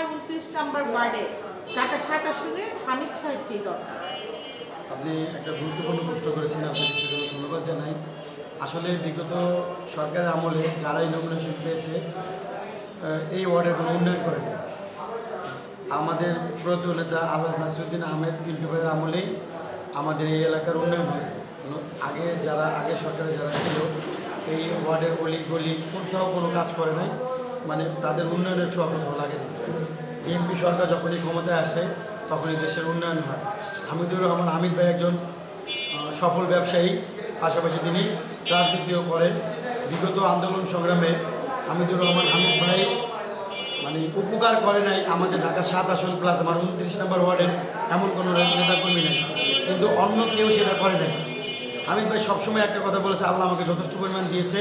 হয় 29 নম্বর ওয়ার্ডে ঢাকা 7 আসনে হামিদ সাহেবকেই দরকার। আপনি একটা গুরুত্বপূর্ণ প্রশ্ন করেছেন, আপনাকে সেজন্য ধন্যবাদ জানাই। আসলে বিগত সরকারের আমলে যারাই নমিনেশন পেয়েছে এই ওয়ার্ডের কোনো উন্নয়ন করেনি। আমাদের প্রত নেতা আলহাজ নাসিরুদ্দিন আহমেদ পিন্টু ভাইয়ের আমলেই আমাদের এই এলাকার উন্নয়ন হয়েছে। আগে সরকারে যারা ছিল এই ওয়ার্ডের অলি গলি কোথাও কোনো কাজ করে নাই, মানে তাদের উন্নয়নের ছোঁয়া কোথাও লাগেনি। বিএনপি সরকার যখনই ক্ষমতায় আসে তখনই দেশের উন্নয়ন হয়। হামিদুর রহমান হামিদ ভাই একজন সফল ব্যবসায়ী, পাশাপাশি তিনি রাজনীতিও করেন। বিগত আন্দোলন সংগ্রামে হামিদুর রহমান হামিদ ভাই মানে উপকার করে নাই আমাদের ঢাকা 7 আসন প্লাস আমার 29 নম্বর ওয়ার্ডের এমন কোনো নেতাকর্মী নেই, কিন্তু অন্য কেউ সেটা করে নাই। হামিদ ভাই সবসময় একটা কথা বলেছে, আল্লাহ আমাকে যথেষ্ট পরিমাণ দিয়েছে,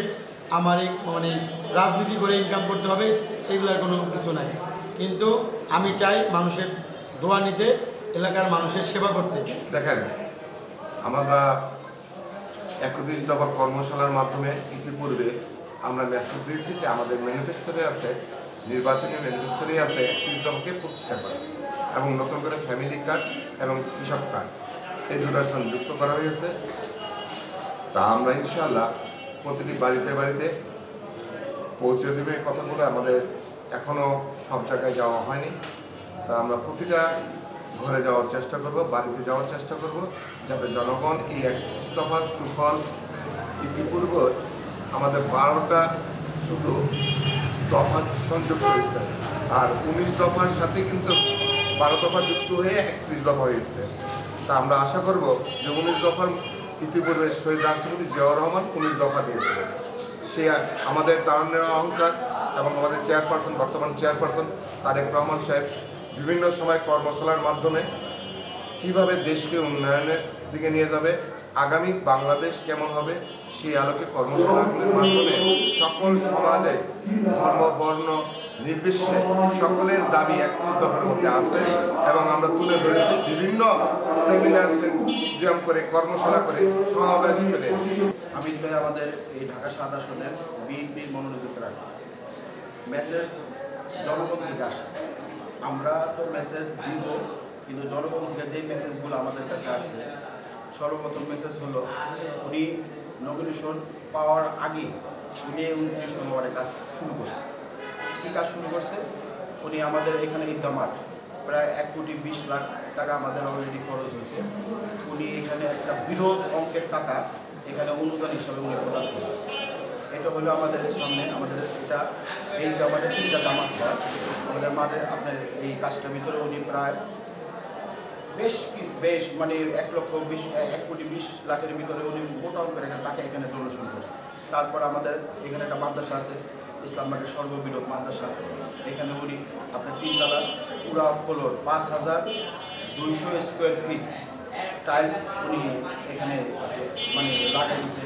আমার এই মানে রাজনীতি করে ইনকাম করতে হবে এগুলোর কোনো কিছু নাই। কিন্তু আমি চাই মানুষের দোয়া নিতে, এলাকার মানুষের সেবা করতে। দেখেন, আমরা 31 দফা কর্মশালার মাধ্যমে ইতিপূর্বে আমরা মেসেজ দিয়েছি যে আমাদের ম্যানুফ্যাকচারে আছে, নির্বাচনী ম্যানুফ্যাকচারে আছে 30 দফাকে প্রতিষ্ঠা করা এবং নতুন করে ফ্যামিলি কার্ড এবং কৃষক কার্ড এই দুটো সংযুক্ত করা হয়েছে। তা আমরা ইনশাআল্লাহ প্রতিটি বাড়িতে বাড়িতে পৌঁছে দেবে কথাগুলো। আমাদের এখনও সব জায়গায় যাওয়া হয়নি, তা আমরা প্রতিটা ঘরে যাওয়ার চেষ্টা করব, বাড়িতে যাওয়ার চেষ্টা করব, যাতে জনগণ এই 31 দফার সুফল ইতিপূর্বে আমাদের 12টা শুধু দফা সংযুক্ত হয়েছে, আর 19 দফার সাথে কিন্তু 12 দফা যুক্ত হয়ে 31 দফা হয়েছে। তা আমরা আশা করব যে 19 দফার ইতিপূর্বে শহীদ রাষ্ট্রপতি জিয়াউর রহমান 19 দফা দিয়েছিলেন, সে আমাদের তারুণ্যের অহংকার এবং আমাদের চেয়ারপারসন, বর্তমান চেয়ারপারসন তারেক রহমান সাহেব বিভিন্ন সময় কর্মশালার মাধ্যমে কিভাবে দেশকে উন্নয়নের দিকে নিয়ে যাবে, আগামী বাংলাদেশ কেমন হবে সেই আলোকে কর্মশালাগুলির মাধ্যমে সকল সমাজে ধর্ম বর্ণ নির্বিশেষে সকলের দাবি 31 দফার মধ্যে আছে এবং আমরা তুলে ধরেছি বিভিন্ন সেমিনার সিম্পোজিয়াম করে, কর্মশালা করে, সমাবেশ করে। হামিদ ভাই আমাদের এই ঢাকা 7 আসনের বিএনপি মনোনীত প্রার্থী। মেসেজ জনগণ থেকে আসছে, আমরা তো মেসেজ দিব, কিন্তু জনগণ থেকে যেই মেসেজগুলো আমাদের কাছে আসছে, সর্বপ্রথম মেসেজ হলো উনি নমিনেশন পাওয়ার আগে উনি 29 নম্বর ওয়ার্ডে কাজ শুরু করছে। কী কাজ শুরু করছে? উনি আমাদের এখানে ঈদগাহ মাঠ প্রায় 1,20,00,000 টাকা আমাদের অলরেডি খরচ হয়েছে। উনি এখানে একটা বৃহৎ অঙ্কের টাকা এখানে অনুদান হিসাবে উনি প্রদান করছে। এটা হলো আমাদের সামনে, আমাদের এটা এই মাঠে 3টা জামাত হয় আমাদের মাঠে। আপনার এই কাজটার ভিতরে উনি প্রায় বেশ মানে 1,20,00,000 ভিতরে উনি মোটা অঙ্কের একটা টাকা এখানে ডোনেশন করছে। তারপর আমাদের এখানে একটা মাদ্রাসা আছে, ইসলাম মাঠের সর্ববৃহৎ মাদ্রাসা। এখানে উনি আপনার 3 তলা পুরা ফ্লোর 5,200 স্কোয়ার ফিট টাইলস উনি এখানে মানে লাগাই দিয়েছে।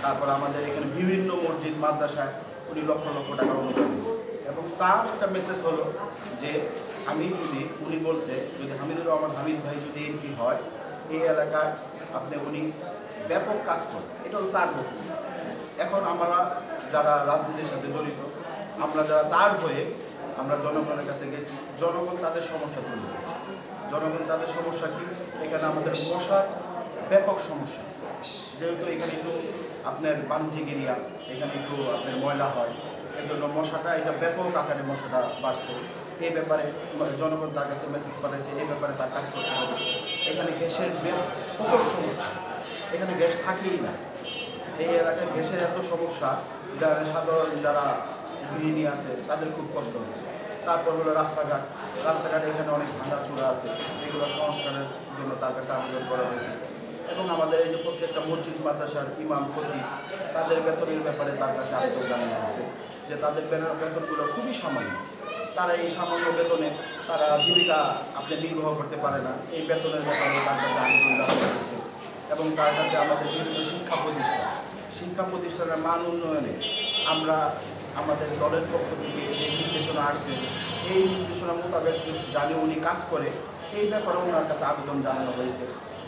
তারপর আমাদের এখানে বিভিন্ন মসজিদ মাদ্রাসায় উনি লক্ষ লক্ষ টাকা অনুদান দিয়েছে। এবং তার একটা মেসেজ হলো যে উনি বলছে যদি হামিদুর রহমান হামিদ ভাই যদি এমপি হয় এই এলাকায় উনি ব্যাপক কাজ করেন, এটা হলো তার বক্তব্য। এখন আমরা যারা রাজনীতির সাথে জড়িত, আমরা যারা তার হয়ে আমরা জনগণের কাছে গেছি, জনগণ তাদের সমস্যা তুলে ধরেছে। জনগণ তাদের সমস্যা কি? এখানে আমাদের মশার ব্যাপক সমস্যা, যেহেতু এখানে একটু আপনার বাণিজ্যিক এরিয়া, এখানে একটু আপনার ময়লা হয়, এই জন্য মশাটা এটা ব্যাপক আকারে মশাটা বাড়ছে। এই ব্যাপারে জনগণ তার কাছে মেসেজ পাঠাইছে, এই ব্যাপারে তার কাজ করতে হবে। এখানে গ্যাসের প্রচুর সমস্যা, এখানে গ্যাস থাকেই না। এই এলাকায় গ্যাসের এত সমস্যা, যারা সাধারণ যারা গৃহিণী আছে তাদের খুব কষ্ট হচ্ছে। তারপর হলো রাস্তাঘাট এখানে অনেক ভাঙাচোরা আছে, এগুলো সংস্কারের জন্য তার কাছে আবেদন করা হয়েছে। এবং আমাদের এই যে প্রত্যেকটা মসজিদ মাদ্রাসার ইমাম খতিব তাদের বেতনের ব্যাপারে তার কাছে আবেদন জানানো হয়েছে যে তাদের বেতনগুলো খুবই সামান্য, তারা এই সামান্য বেতনে তারা জীবিকা নির্বাহ করতে পারে না। এই বেতনের ব্যাপারে তার কাছে আবেদন জানানো হয়েছে। এবং তার কাছে আমাদের বিভিন্ন শিক্ষা প্রতিষ্ঠানের মান উন্নয়নে আমরা আমাদের দলের পক্ষ থেকে যে নির্দেশনা আসছে এই নির্দেশনা মোতাবেক জানি উনি কাজ করে, এই ব্যাপারে ওনার কাছে আবেদন জানানো হয়েছে।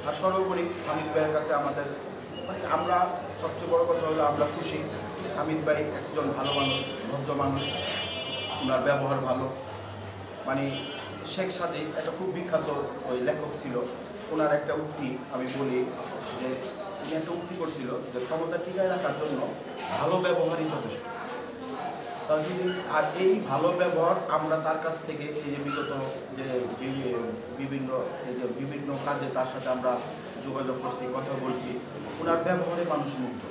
আর সর্বোপরি হামিদ ভাইয়ের কাছে আমাদের আমরা সবচেয়ে বড় কথা হলো আমরা খুশি। হামিদ ভাই একজন ভালো মানুষ, ভদ্র মানুষ, ওনার ব্যবহার ভালো, মানে শেখ সাদি একটা খুব বিখ্যাত ওই লেখক ছিল, ওনার একটা উক্তি আমি বলি যে উনি একটা উক্তি করছিল যে ক্ষমতা টিকায় রাখার জন্য ভালো ব্যবহারই যথেষ্ট। তার যদি আর এই ভালো ব্যবহার আমরা তার কাছ থেকে এই যে বিগত যে বিভিন্ন কাজে তার সাথে আমরা যোগাযোগ করছি, কথা বলছি, ওনার ব্যবহারে মানুষ মুগ্ধ।